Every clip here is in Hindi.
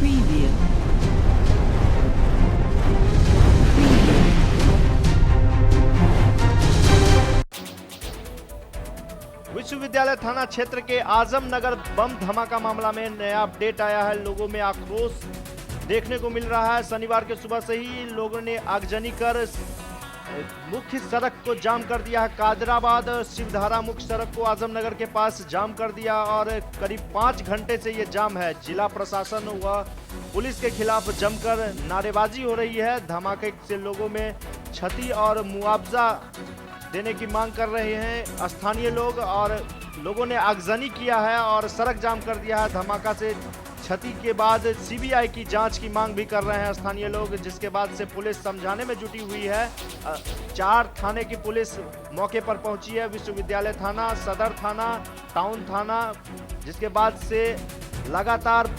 Preview. विश्वविद्यालय थाना क्षेत्र के आजमनगर बम धमाका मामला में नया अपडेट आया है। लोगों में आक्रोश देखने को मिल रहा है। शनिवार के सुबह से ही लोगों ने आगजनी कर मुख्य सड़क को जाम कर दिया है। कादराबाद शिवधारा मुख्य सड़क को आजमनगर के पास जाम कर दिया और करीब 5 घंटे से ये जाम है। जिला प्रशासन व पुलिस के खिलाफ जमकर नारेबाजी हो रही है। धमाके से लोगों में क्षति और मुआवजा देने की मांग कर रहे हैं स्थानीय लोग, और लोगों ने आगजनी किया है और सड़क जाम कर दिया है। धमाका से क्षति के बाद सीबीआई की जांच की मांग भी कर रहे हैं स्थानीय लोग, जिसके बाद से पुलिस समझाने में जुटी हुई है। 4 थाने की पुलिस मौके पर पहुंची है, विश्वविद्यालय थाना, सदर थाना, टाउन थाना, जिसके बाद से लगातार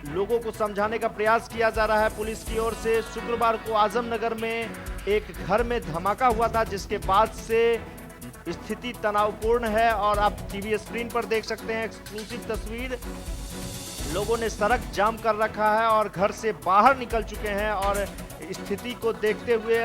लोगों को समझाने का प्रयास किया जा रहा है पुलिस की ओर से। शुक्रवार को आजमनगर में एक घर में धमाका हुआ था, जिसके बाद से स्थिति तनावपूर्ण है और आप टीवी स्क्रीन पर देख सकते हैं एक्सक्लूसिव तस्वीर। लोगों ने सड़क जाम कर रखा है और घर से बाहर निकल चुके हैं, और स्थिति को देखते हुए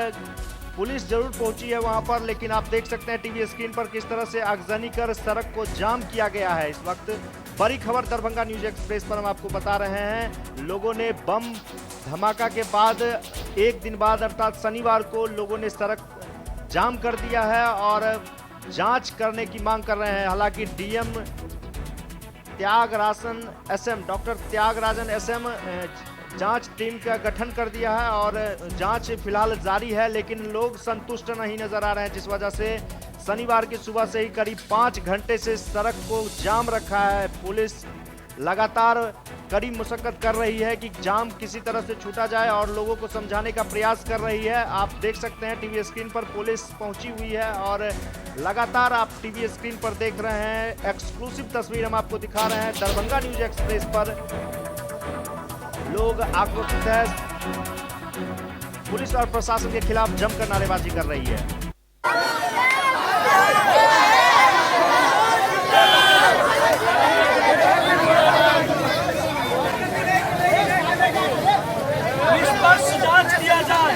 पुलिस जरूर पहुंची है वहां पर, लेकिन आप देख सकते हैं टीवी स्क्रीन पर किस तरह से आगजनी कर सड़क को जाम किया गया है। इस वक्त बड़ी खबर दरभंगा न्यूज एक्सप्रेस पर हम आपको बता रहे हैं। लोगों ने बम धमाका के बाद एक दिन बाद अर्थात शनिवार को लोगों ने सड़क जाम कर दिया है और जांच करने की मांग कर रहे हैं। हालांकि DM Thyagarajan SM doctor Thyagarajan SM जांच टीम का गठन कर दिया है और जांच फिलहाल जारी है, लेकिन लोग संतुष्ट नहीं नजर आ रहे हैं, जिस वजह से शनिवार की सुबह से ही करीब 5 घंटे से सड़क को जाम रखा है। पुलिस लगातार कड़ी मुशक्कत कर रही है कि जाम किसी तरह से छूटा जाए और लोगों को समझाने का प्रयास कर रही है। आप देख सकते हैं टीवी स्क्रीन पर पुलिस पहुंची हुई है और लगातार आप टीवी स्क्रीन पर देख रहे हैं एक्सक्लूसिव तस्वीर हम आपको दिखा रहे हैं दरभंगा न्यूज एक्सप्रेस पर। लोग आक्रोशित है, पुलिस और प्रशासन के खिलाफ जमकर नारेबाजी कर रही है। जांच किया जाए।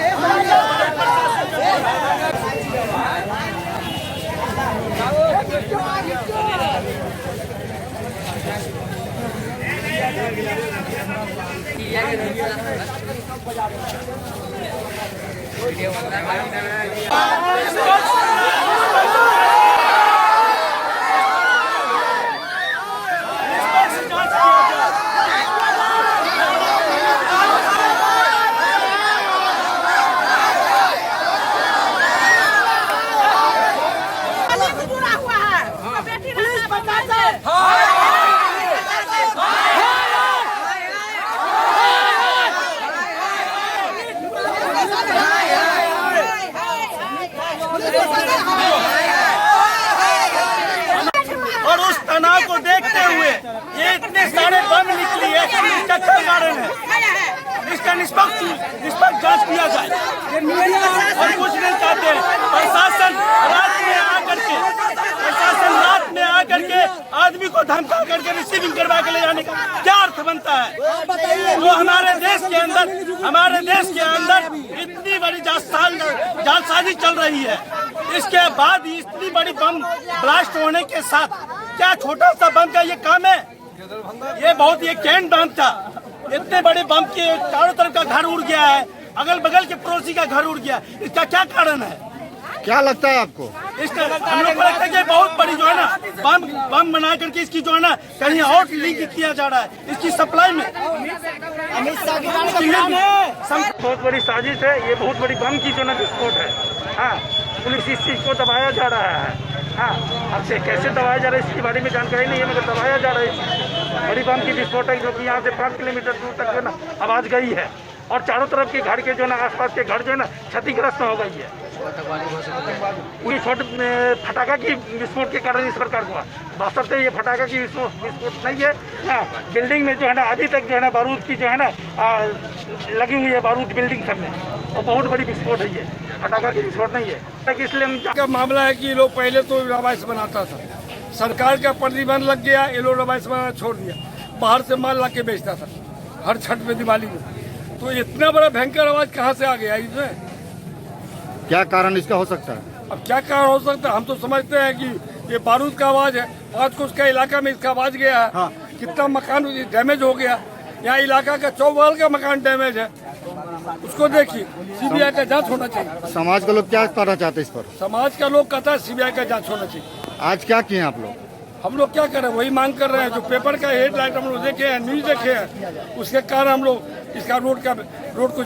और उस तनाव को देखते हुए ये इतने सारे बम निकली है, इसका क्या कारण है? इसका निष्पक्ष जांच किया जाए और कुछ नहीं चाहते। प्रशासन रात में आकर के आदमी को धमका करके रिसीविंग करवा के ले जाने का क्या अर्थ बनता है? जो हमारे देश के अंदर इतनी बड़ी जालसाजी चल रही है, इसके बाद इतनी बड़ी बम ब्लास्ट होने के साथ क्या छोटा सा बम का ये काम है? ये बहुत ये कैंट बम था। इतने बड़े बम के चारों तरफ का घर उड़ गया है, अगल बगल के पड़ोसी का घर उड़ गया। इसका क्या कारण है? क्या लगता है आपको? इसका हम लोग को लगता है कि बहुत बड़ी जो है ना बम बना करके इसकी जो है ना कहीं और लिंक किया जा रहा है इसकी सप्लाई में। बहुत बड़ी साजिश है, ये बहुत बड़ी बम की जो ना विस्फोट है। हाँ, पुलिस इस चीज को दबाया जा रहा है। हाँ, अब से कैसे दबाया जा रहा है इसके बारे में जानकारी नहीं है, मगर दबाया जा रहा है। बड़ी बम की विस्फोट है जो कि यहाँ से 5 किलोमीटर दूर तक जो ना आवाज गई है और चारों तरफ के घर के जो ना आसपास के घर जो है ना क्षतिग्रस्त हो गई है। पूरी फटाखा की विस्फोट के कारण इस प्रकार हुआ। वास्तव से ये फटाखा की विस्फोट नहीं है। हाँ, बिल्डिंग में जो है ना अभी तक जो है ना बारूद की जो है ना लगी हुई है, बारूद बिल्डिंग सब में, और बहुत बड़ी विस्फोट है ये, फटाखा की विस्फोट नहीं है। इसलिए का मामला है कि लोग पहले तो रवाइश बनाता था, सरकार का प्रतिबंध लग गया, ये लोग रवाइश बनाना छोड़ दिया, बाहर से माल ला के बेचता था। हर छठ में दिवाली में। तो इतना बड़ा भयंकर आवाज कहाँ से आ गया इसमें? क्या कारण इसका हो सकता है? अब क्या कारण हो सकता है? हम तो समझते हैं कि ये बारूद का आवाज है। आज को उसका इलाका में इसका आवाज गया है। हाँ। कितना मकान डैमेज हो गया। यहाँ इलाका का 4 का मकान डैमेज है। उसको देखिए, सीबीआई का जांच होना चाहिए। समाज के लोग क्या करना चाहते हैं इस पर? समाज का लोग कहता है सीबीआई का जांच होना चाहिए। आज क्या किए आप लोग? हम लोग क्या कर रहे हैं, वही मांग कर रहे हैं। जो पेपर का हेडलाइट हम लोग देखे हैं, न्यूज देखे हैं, उसके कारण हम लोग इसका रोड को